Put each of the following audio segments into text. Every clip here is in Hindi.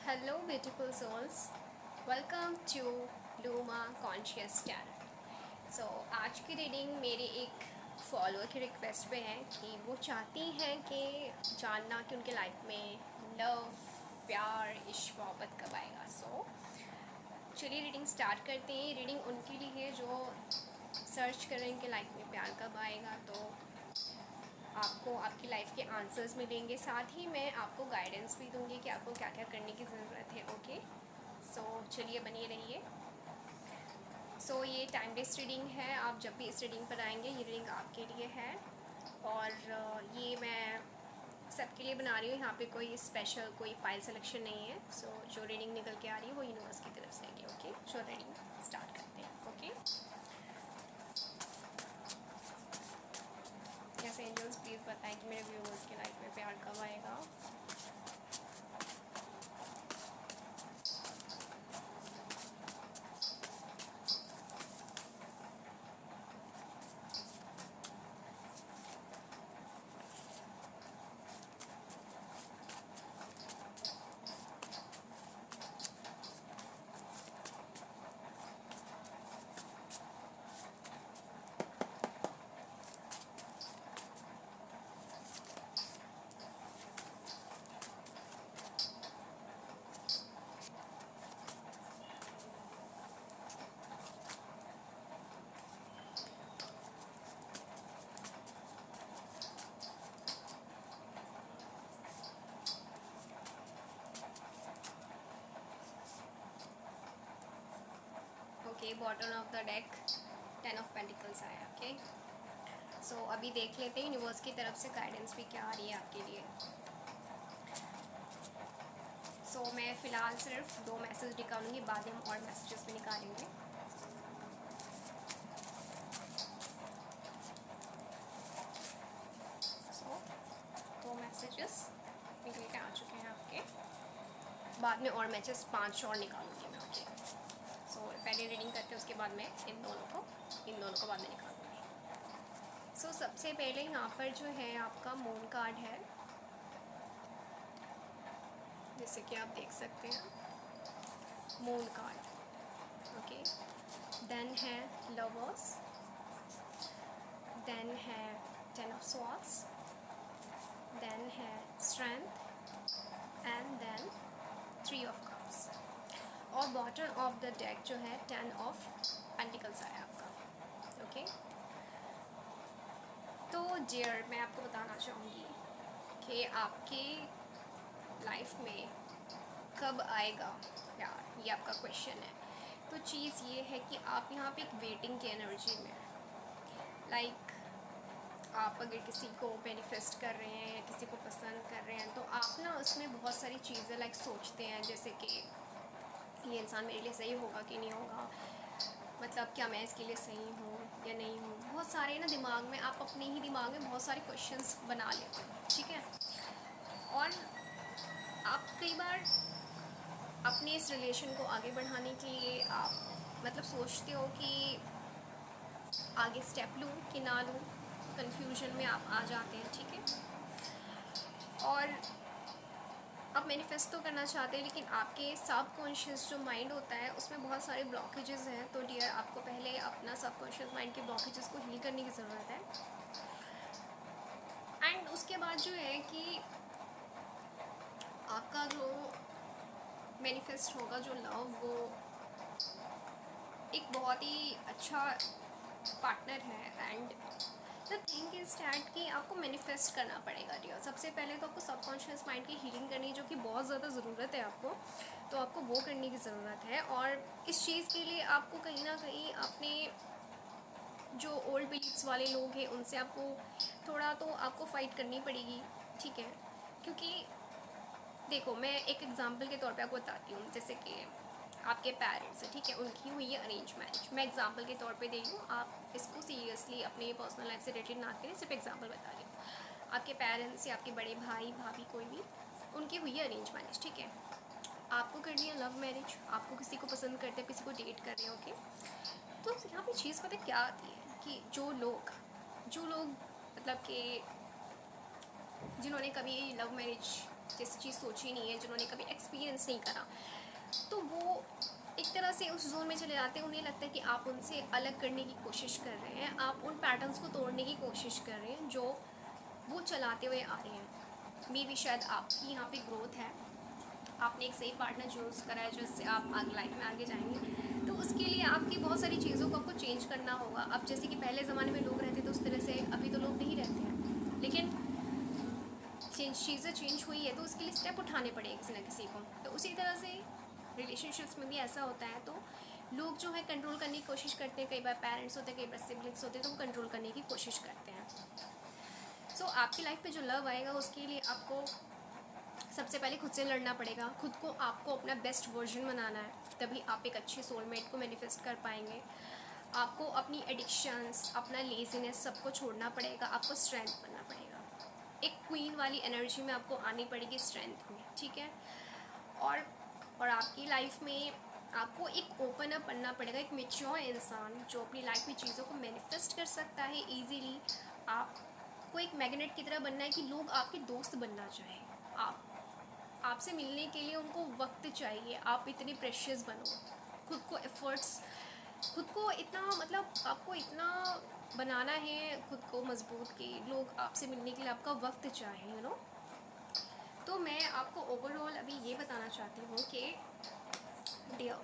Hello, beautiful souls. Welcome to Luma Conscious Tarot. So, आज की रीडिंग मेरे एक फॉलोअर की रिक्वेस्ट पे है कि वो चाहती हैं कि जानना कि उनके लाइफ में लव, प्यार, इश्क, मोहब्बत कब आएगा. चलिए रीडिंग स्टार्ट करते हैं. रीडिंग उनके लिए है जो सर्च कर रहे हैं कि लाइफ में प्यार कब आएगा. तो आपको आपकी लाइफ के आंसर्स मिलेंगे, साथ ही मैं आपको गाइडेंस भी दूंगी कि आपको क्या क्या करने की ज़रूरत है. ओके, चलिए बनिए रहिए. ये टाइम बेस्ड रीडिंग है. आप जब भी इस रीडिंग पर आएंगे ये रीडिंग आपके लिए है. और ये मैं सबके लिए बना रही हूँ. यहाँ पे कोई स्पेशल कोई फाइल सिलेक्शन नहीं है. जो रीडिंग निकल के आ रही है वो यूनिवर्स की तरफ से आएगी. ओके, रीडिंग स्टार्ट करते हैं. ओके, जैसे एंजल्स प्लीज़ बताएं कि मेरे व्यूवर्स की लाइफ में प्यार कब आएगा. Okay, bottom of the deck 10 of pentacles आया. ओके, अभी देख लेते हैं यूनिवर्स की तरफ से गाइडेंस भी क्या आ रही है आपके लिए. मैं फ़िलहाल सिर्फ 2 मैसेज निकालूंगी, बाद में हम और मैसेजेस भी निकालेंगे. दो मैसेजेस निकल के आ चुके हैं आपके. बाद में और मैसेज 5 और निकालूंगी मैं. ओके, पहले रीडिंग करते हैं, उसके बाद मैं इन दोनों को बाद में निकालूंगी. सबसे पहले यहाँ पर जो है आपका मून कार्ड है, जैसे कि आप देख सकते हैं मून कार्ड. ओके, देन है लवर्स, देन है 10 ऑफ स्वॉर्ड्स, देन है strength, and then 3 of cups. और बॉटम ऑफ द डेक जो है 10 ऑफ पेंटिकल्स आया आपका. ओके, तो डियर मैं आपको बताना चाहूँगी कि आपके लाइफ में कब आएगा प्यार, ये आपका क्वेश्चन है. तो चीज़ ये है कि आप यहाँ पे एक वेटिंग की एनर्जी में, लाइक आप अगर किसी को मैनिफेस्ट कर रहे हैं या किसी को पसंद कर रहे हैं तो आप ना उसमें बहुत सारी चीज़ें लाइक सोचते हैं, जैसे कि ये इंसान मेरे लिए सही होगा कि नहीं होगा, मतलब क्या मैं इसके लिए सही हूँ या नहीं हूँ. बहुत सारे ना दिमाग में, आप अपने ही दिमाग में बहुत सारे क्वेश्चंस बना लेते हो. ठीक है, और आप कई बार अपने इस रिलेशन को आगे बढ़ाने के लिए आप मतलब सोचते हो कि आगे स्टेप लूँ कि ना लूँ. कन्फ्यूजन में आप आ जाते हैं. ठीक है, और आप मैनिफेस्ट तो करना चाहते हैं लेकिन आपके सबकॉन्शियस जो माइंड होता है उसमें बहुत सारे ब्लॉकेजेस हैं. तो डियर आपको पहले अपना सबकॉन्शियस माइंड के ब्लॉकेजेस को हील करने की ज़रूरत है. एंड उसके बाद जो है कि आपका जो मैनिफेस्ट होगा जो लव, वो एक बहुत ही अच्छा पार्टनर है. And the thing is that कि आपको मैनिफेस्ट करना पड़ेगा डियर. सबसे पहले तो आपको सबकॉन्शियस माइंड की हीलिंग करनी, जो कि बहुत ज़्यादा ज़रूरत है आपको, तो आपको वो करने की ज़रूरत है. और इस चीज़ के लिए आपको कहीं ना कहीं अपने जो ओल्ड बिलीव्स वाले लोग हैं उनसे आपको थोड़ा तो आपको फ़ाइट करनी पड़ेगी. ठीक है, क्योंकि देखो मैं एक एग्जांपल के तौर पे आपको बताती हूँ. जैसे कि आपके पेरेंट्स हैं, ठीक है, उनकी हुई है अरेंज मैरिज. मैं एग्जांपल के तौर पे दे रही हूँ, आप इसको सीरियसली अपने पर्सनल लाइफ से रिलेटेड ना करें, सिर्फ एग्जांपल बता रही हूँ. आपके पेरेंट्स या आपके बड़े भाई भाभी कोई भी, उनकी हुई है अरेंज मैरिज. ठीक है, आपको करनी है लव मैरिज, आपको किसी को पसंद करते हैं, किसी को डेट कर रहे हैं. ओके, तो यहाँ पे चीज़ पता क्या आती है कि जो लोग मतलब कि जिन्होंने कभी लव मैरिज जैसी चीज़ सोची नहीं है, जिन्होंने कभी एक्सपीरियंस नहीं करा, तो वो एक तरह से उस जोन में चले जाते हैं। उन्हें लगता है कि आप उनसे अलग करने की कोशिश कर रहे हैं, आप उन पैटर्न्स को तोड़ने की कोशिश कर रहे हैं जो वो चलाते हुए आ रहे हैं। मे भी शायद आपकी यहाँ पे ग्रोथ है, आपने एक सही पार्टनर चूज़ करा है जिससे आप आगे लाइफ में आगे जाएंगे, तो उसके लिए आपकी बहुत सारी चीज़ों को आपको चेंज करना होगा। अब जैसे कि पहले ज़माने में लोग रहते थे उस तरह से अभी तो लोग नहीं रहते हैं, लेकिन चीज़ें चेंज हुई है तो उसके लिए स्टेप उठाने पड़ेंगे किसी ना किसी को। तो उसी तरह से रिलेशनशिप्स में भी ऐसा होता है। तो लोग जो है कंट्रोल करने की कोशिश करते हैं, कई बार पेरेंट्स होते हैं, कई बार सिबलिंग्स होते हैं, तो वो कंट्रोल करने की कोशिश करते हैं। सो आपकी लाइफ पे जो लव आएगा उसके लिए आपको सबसे पहले खुद से लड़ना पड़ेगा, खुद को आपको अपना बेस्ट वर्जन बनाना है, तभी आप एक अच्छे सोलमेट को मैनिफेस्ट कर पाएंगे। आपको अपनी एडिक्शंस, अपना लेजीनेस सबको छोड़ना पड़ेगा, आपको स्ट्रेंथ बनना पड़ेगा, एक क्वीन वाली एनर्जी में आपको आनी पड़ेगी, स्ट्रेंथ में, ठीक है। और आपकी लाइफ में आपको एक ओपन अप बनना पड़ेगा, एक मैच्योर इंसान जो अपनी लाइफ में चीज़ों को मैनिफेस्ट कर सकता है ईजीली। आपको एक मैग्नेट की तरह बनना है कि लोग आपके दोस्त बनना चाहें, आपसे मिलने के लिए उनको वक्त चाहिए, आप इतने प्रेशियस बनो, खुद को एफर्ट्स, खुद को इतना मतलब आपको इतना बनाना है खुद को मजबूत कि लोग आपसे मिलने के लिए आपका वक्त चाहें, यू नो। तो मैं आपको ओवरऑल अभी ये बताना चाहती हूँ कि डियर,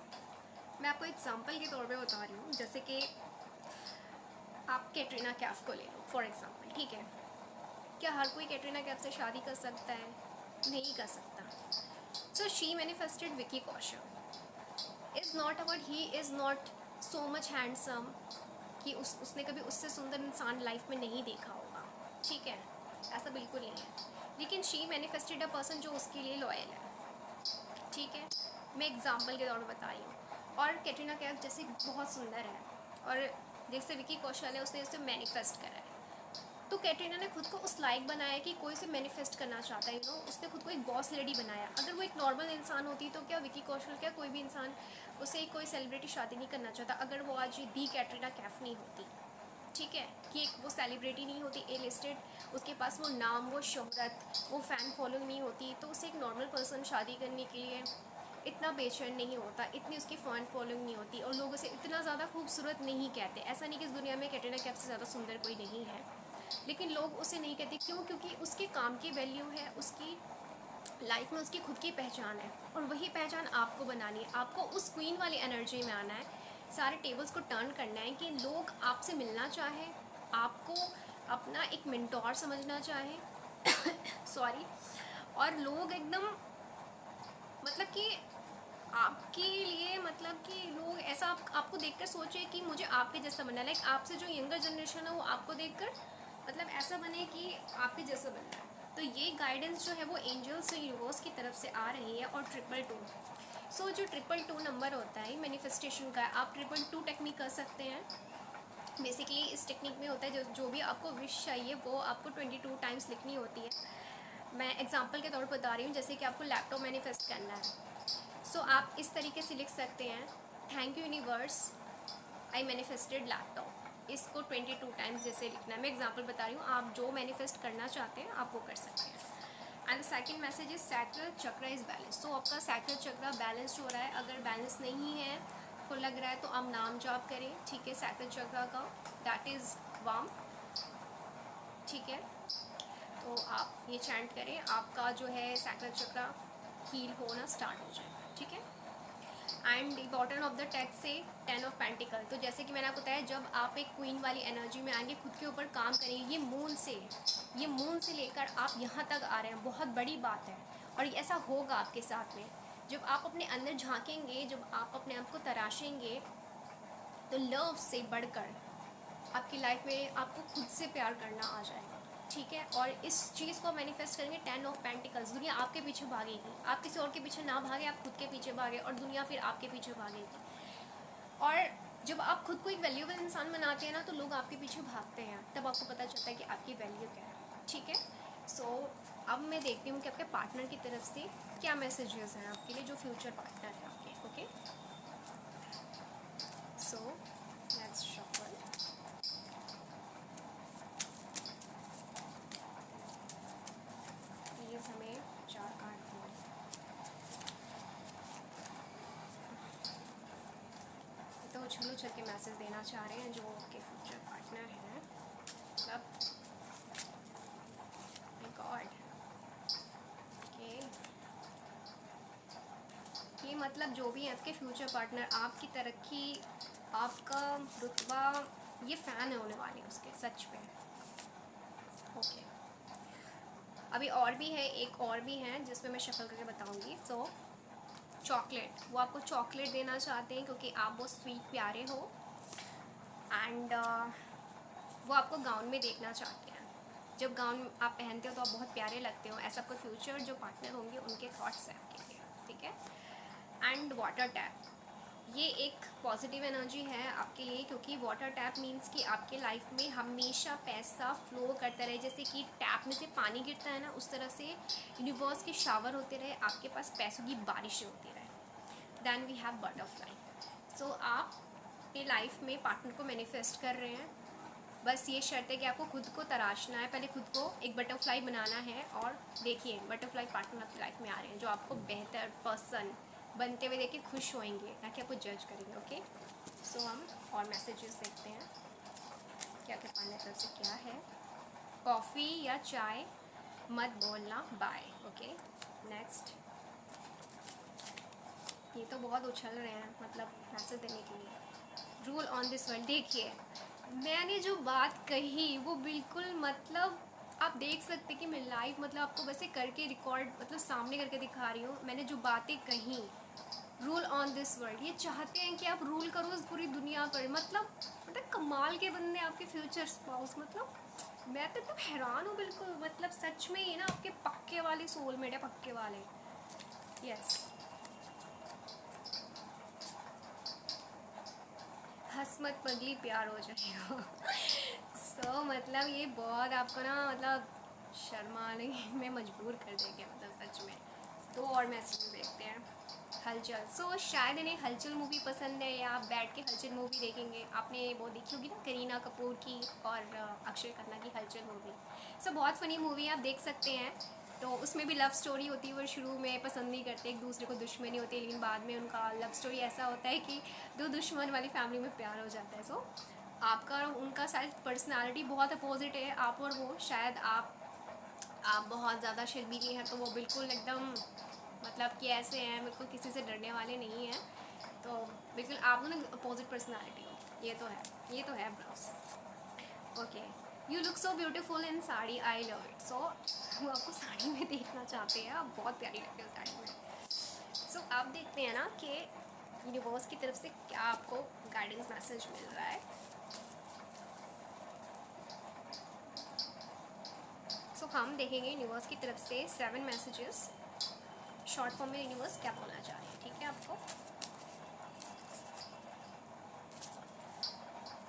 मैं आपको एग्जांपल के तौर पे बता रही हूँ, जैसे कि आप कैटरीना कैफ को ले लो फॉर एग्जांपल, ठीक है। क्या हर कोई कैटरीना कैफ से शादी कर सकता है? नहीं कर सकता। So she manifested Vicky Kaushal. Is not about he is not so much handsome कि उसने कभी उससे सुंदर इंसान लाइफ में नहीं देखा होगा, ठीक है, ऐसा बिल्कुल नहीं है। लेकिन शी मैनिफेस्टेड अ पर्सन जो उसके लिए लॉयल है, ठीक है। मैं एग्जाम्पल के तौर पर बता रही हूँ। और कैटरीना कैफ जैसे बहुत सुंदर है, और जैसे विकी कौशल है उसने इसे मैनिफेस्ट करा है, तो कैटरीना ने खुद को उस लायक बनाया कि कोई उसे मैनिफेस्ट करना चाहता है, यू नो। उसने खुद को एक बॉस लेडी बनाया। अगर वो एक नॉर्मल इंसान होती तो क्या विकी कौशल, क्या कोई भी इंसान उसे कोई सेलिब्रिटी शादी नहीं करना चाहता, अगर वो आज दी कैटरीना कैफ नहीं होती, ठीक है, कि एक वो सेलिब्रिटी नहीं होती ए लिस्टेड, उसके पास वो नाम, वो शोहरत, वो फ़ैन फॉलोइंग नहीं होती, तो उसे एक नॉर्मल पर्सन शादी करने के लिए इतना बेचैन नहीं होता, इतनी उसकी फ़ैन फॉलोइंग नहीं होती, और लोग उसे इतना ज़्यादा खूबसूरत नहीं कहते। ऐसा नहीं कि इस दुनिया में कैटरीना कैफ से ज़्यादा सुंदर कोई नहीं है, लेकिन लोग उसे नहीं कहते। क्यों? क्योंकि उसके काम की वैल्यू है, उसकी लाइफ में उसकी खुद की पहचान है, और वही पहचान आपको बनानी है। आपको उस क्वीन वाली एनर्जी में आना है, सारे टेबल्स को टर्न करना है कि लोग आपसे मिलना चाहें, आपको अपना एक मेंटोर समझना चाहें सॉरी, और लोग एकदम मतलब कि आपके लिए, मतलब कि लोग ऐसा आपको देखकर सोचे कि मुझे आपके जैसा बनना है, लाइक आपसे जो यंगर जनरेशन है वो आपको देखकर मतलब ऐसा बने कि आपके जैसा बनना है। तो ये गाइडेंस जो है वो एंजल्स से, यूनिवर्स की तरफ से आ रही है। और 222, सो जो 222 नंबर होता है मैनिफेस्टेशन का, आप 222 टेक्निक कर सकते हैं। बेसिकली इस टेक्निक में होता है जो भी आपको विश चाहिए वो आपको 22 टाइम्स लिखनी होती है। मैं एग्जांपल के तौर पर बता रही हूँ, जैसे कि आपको लैपटॉप मैनिफेस्ट करना है, सो आप इस तरीके से लिख सकते हैं, thank you universe, I manifested laptop. इसको 22 टाइम्स जैसे लिखना है। मैं एग्जांपल बता रही हूँ, आप जो मैनिफेस्ट करना चाहते हैं आप वो कर सकते हैं। And the second message is sacral चक्र इज बैलेंस। तो आपका सैक्रल चक्र बैलेंस हो रहा है, अगर बैलेंस नहीं है को लग रहा है तो आप नाम जाप करें, ठीक है, सैक्रल चक्र का, दैट इज़ वाम, ठीक है। तो आप ये चैंट करें, आपका जो है सैक्रल चक्र हील होना स्टार्ट हो जाएगा, ठीक है। And the bottom of the text से 10 ऑफ पेंटिकल। तो जैसे कि मैंने आपको बताया, जब आप एक क्वीन वाली एनर्जी में आएंगे, खुद के ऊपर काम करेंगे, ये मून से लेकर आप यहाँ तक आ रहे हैं, बहुत बड़ी बात है। और ऐसा होगा आपके साथ में, जब आप अपने अंदर झांकेंगे, जब आप अपने आप को तराशेंगे, तो लव से बढ़कर आपकी लाइफ में आपको खुद से प्यार करना आ जाएगा, ठीक है। और इस चीज़ को मैनिफेस्ट करेंगे 10 ऑफ पेंटिकल्स। दुनिया आपके पीछे भागेगी, आप किसी और के पीछे ना भागे, आप खुद के पीछे भागे, और दुनिया फिर आपके पीछे भागेगी। और जब आप खुद को एक वैल्यूएबल इंसान बनाते हैं ना, तो लोग आपके पीछे भागते हैं, तब आपको पता चलता है कि आपकी वैल्यू क्या है, ठीक है। सो अब मैं देखती हूँ कि आपके पार्टनर की तरफ से क्या मैसेजेस हैं आपके लिए, जो फ्यूचर पार्टनर है आपके, okay. So let's shuffle. Please हमें 4 कार्ड उछल उछल के मैसेज देना चाह रहे हैं जो आपके फ्यूचर पार्टनर हैं। मतलब माय गॉड, ओके, ये मतलब जो भी है आपके फ्यूचर पार्टनर, आपकी तरक्की, आपका रुतबा, ये फ़ैन होने वाले हैं उसके, सच में। ओके, अभी और भी है, एक और भी है जिसमें मैं शफल करके बताऊंगी। सो चॉकलेट, वो आपको चॉकलेट देना चाहते हैं क्योंकि आप बहुत स्वीट प्यारे हो, एंड वो आपको गाउन में देखना चाहते हैं। जब गाउन आप पहनते हो तो आप बहुत प्यारे लगते हो, ऐसा आपका फ्यूचर जो पार्टनर होंगे उनके थॉट्स हैं आपके लिए, ठीक है। एंड वाटर टैप, ये एक पॉजिटिव एनर्जी है आपके लिए, क्योंकि वाटर टैप मीन्स कि आपके लाइफ में हमेशा पैसा फ्लो करता रहे। जैसे कि टैप में से पानी गिरता है ना, उस तरह से यूनिवर्स के शावर होते रहे, आपके पास पैसों की बारिशें होती रहे। Then we have butterfly. So आप अपनी लाइफ में पार्टनर को मैनिफेस्ट कर रहे हैं, बस ये शर्त है कि आपको खुद को तराशना है, पहले खुद को एक बटरफ्लाई बनाना है, और देखिए बटरफ्लाई पार्टनर आपकी लाइफ में आ रहे हैं जो आपको बेहतर पर्सन बनते हुए देख के खुश होएंगे, ना कि आपको जज करेंगे। ओके, सो हम और मैसेजेस देखते हैं क्या क्या पाने तरफ से क्या है। कॉफ़ी या चाय मत बोलना, बाय। Okay, next. ये तो बहुत उछल रहे हैं मतलब मैसेज देने के लिए। रूल ऑन दिस वर्ल्ड, देखिए मैंने जो बात कही वो बिल्कुल मतलब आप देख सकते कि मैं लाइव मतलब आपको वैसे करके रिकॉर्ड मतलब सामने करके दिखा रही हूँ। मैंने जो बातें कही, रूल ऑन दिस वर्ल्ड, ये चाहते हैं कि आप रूल करो इस पूरी दुनिया पर। मतलब कमाल के बंदे आपके फ्यूचर स्पाउस, मतलब मैं तो एकदम हैरान हूँ बिल्कुल। मतलब सच में ये ना आपके पक्के वाले सोलमेट है, पक्के वाले। यस, हंस मत पगली प्यार हो जाएगा। सो मतलब ये बहुत आपको ना मतलब शर्माने में मजबूर कर देंगे, मतलब सच में। दो और मैसेज देखते हैं। हलचल, सो शायद इन्हें हलचल मूवी पसंद है, या आप बैठ के हलचल मूवी देखेंगे। आपने वो देखी होगी ना, करीना कपूर की और अक्षय खन्ना की हलचल मूवी। सो बहुत फ़नी मूवी है, आप देख सकते हैं। तो उसमें भी लव स्टोरी होती है, वो शुरू में पसंद नहीं करते, एक दूसरे को दुश्मनी होती है, लेकिन बाद में उनका लव स्टोरी ऐसा होता है कि दो दुश्मन वाली फैमिली में प्यार हो जाता है। सो आपका और उनका शायद पर्सनालिटी बहुत अपोजिट है, आप और वो। शायद आप बहुत ज़्यादा शर्मीली हैं, तो वो बिल्कुल एकदम मतलब कि ऐसे हैं, बिल्कुल किसी से डरने वाले नहीं हैं। तो बिल्कुल आप दोनों अपोजिट पर्सनालिटी हो, ये तो है bros. Okay, you look so beautiful in sari, I love it. So वो आपको साड़ी में देखना चाहते हैं, आप बहुत प्यारी लगती हो साड़ी में। सो आप देखते हैं ना कि यूनिवर्स की तरफ से क्या आपको गाइडेंस मैसेज मिल रहा है। सो हम देखेंगे यूनिवर्स की तरफ से 7 मैसेजेस, शॉर्ट फॉर्म में यूनिवर्स क्या बोलना चाह रहे हैं, ठीक है आपको।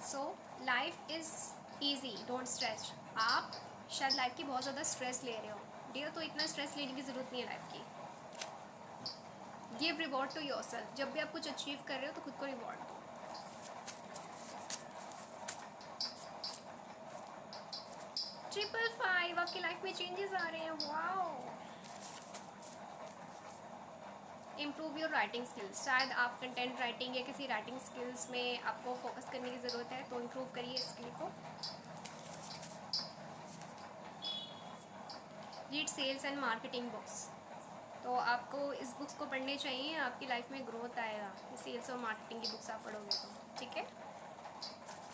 So life is easy, don't stress. आप शायद लाइफ की बहुत ज़्यादा स्ट्रेस ले रहे हो, डियर, तो इतना स्ट्रेस लेने की ज़रूरत नहीं है लाइफ की। गिव रिवॉर्ड टू योरसेल्फ, जब भी आप कुछ अचीव कर रहे हो तो खुद को रिवॉर्ड दो। 555, आपकी लाइफ में चेंजेस आ रहे हैं, wow. Improve your writing skills, शायद आप कंटेंट राइटिंग या किसी राइटिंग स्किल्स में आपको फोकस करने की ज़रूरत है, तो इम्प्रूव करिए स्किल को। Read sales and marketing books, तो आपको इस बुक्स को पढ़ने चाहिए, आपकी लाइफ में ग्रोथ आएगा। सेल्स और मार्केटिंग की बुक्स आप पढ़ोगे तो, ठीक है।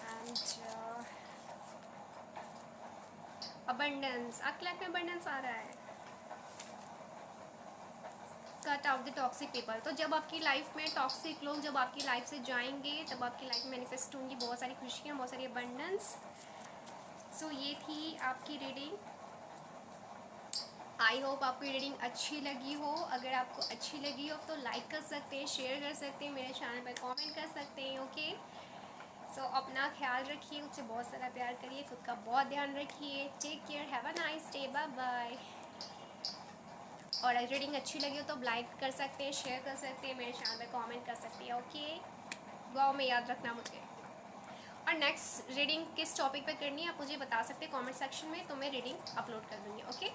एंड अबंडेंस, आपकी लाइफ में अबंडेंस आ रहा है। Cut out the toxic people, तो जब आपकी लाइफ में टॉक्सिक लोग जब आपकी लाइफ से जाएंगे, तब आपकी लाइफ में मैनिफेस्ट होंगी बहुत सारी खुशियाँ, बहुत सारी अबंडेंस। सो ये थी आपकी रीडिंग। आई होप आपको ये रीडिंग अच्छी लगी हो। अगर आपको अच्छी लगी हो तो लाइक कर सकते हैं, शेयर कर सकते हैं, मेरे चैनल पर कमेंट कर सकते हैं। ओके, सो अपना ख्याल रखिए, मुझसे बहुत सारा प्यार करिए, खुद का बहुत ध्यान रखिए। Take care, have a nice day, bye bye. और अगर रीडिंग अच्छी लगी हो तो लाइक कर सकते हैं, शेयर कर सकते हैं, मेरे चैनल पर कमेंट कर सकते हैं। ओके, गाँव में याद रखना मुझे। और नेक्स्ट रीडिंग किस टॉपिक पे करनी है आप मुझे बता सकते हैं कमेंट सेक्शन में, तो मैं रीडिंग अपलोड कर दूँगी। ओके।